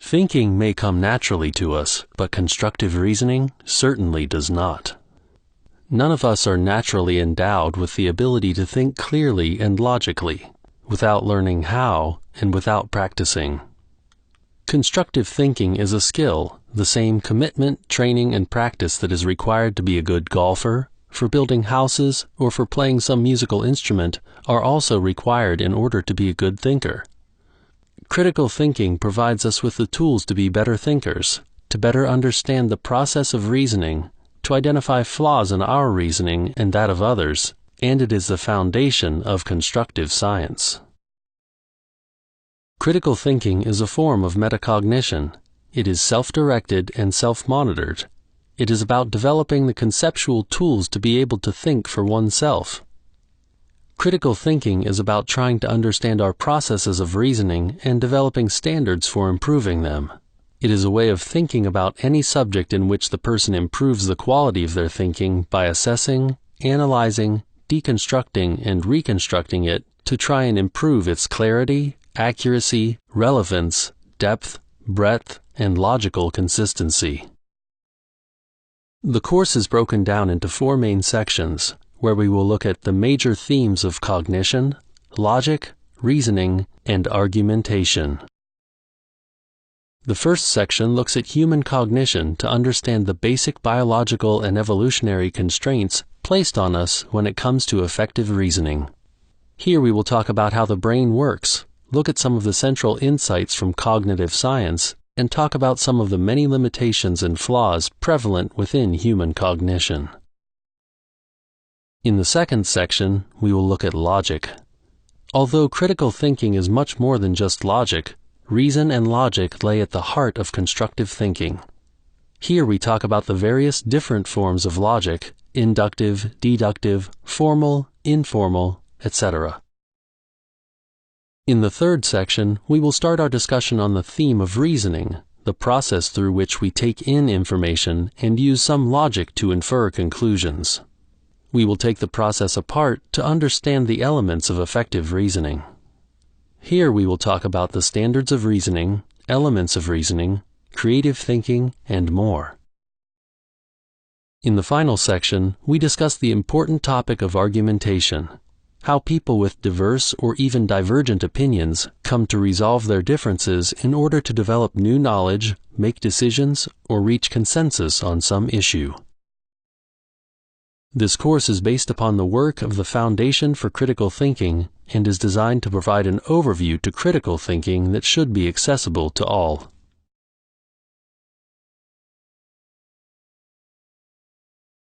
Thinking may come naturally to us, but constructive reasoning certainly does not. None of us are naturally endowed with the ability to think clearly and logically, without learning how and without practicing. Constructive thinking is a skill, the same commitment, training, and practice that is required to be a good golfer, for building houses, or for playing some musical instrument are also required in order to be a good thinker. Critical thinking provides us with the tools to be better thinkers, to better understand the process of reasoning, to identify flaws in our reasoning and that of others, and it is the foundation of constructive science. Critical thinking is a form of metacognition. It is self-directed and self-monitored. It is about developing the conceptual tools to be able to think for oneself. Critical thinking is about trying to understand our processes of reasoning and developing standards for improving them. It is a way of thinking about any subject in which the person improves the quality of their thinking by assessing, analyzing, deconstructing, and reconstructing it to try and improve its clarity, accuracy, relevance, depth, breadth, and logical consistency. The course is broken down into 4 main sections, where we will look at the major themes of cognition, logic, reasoning, and argumentation. The first section looks at human cognition to understand the basic biological and evolutionary constraints placed on us when it comes to effective reasoning. Here we will talk about how the brain works, look at some of the central insights from cognitive science, and talk about some of the many limitations and flaws prevalent within human cognition. In the second section, we will look at logic. Although critical thinking is much more than just logic, reason and logic lay at the heart of constructive thinking. Here we talk about the various different forms of logic: inductive, deductive, formal, informal, etc. In the third section, we will start our discussion on the theme of reasoning, the process through which we take in information and use some logic to infer conclusions. We will take the process apart to understand the elements of effective reasoning. Here we will talk about the standards of reasoning, elements of reasoning, creative thinking, and more. In the final section, we discuss the important topic of argumentation, how people with diverse or even divergent opinions come to resolve their differences in order to develop new knowledge, make decisions, or reach consensus on some issue. This course is based upon the work of the Foundation for Critical Thinking and is designed to provide an overview to critical thinking that should be accessible to all.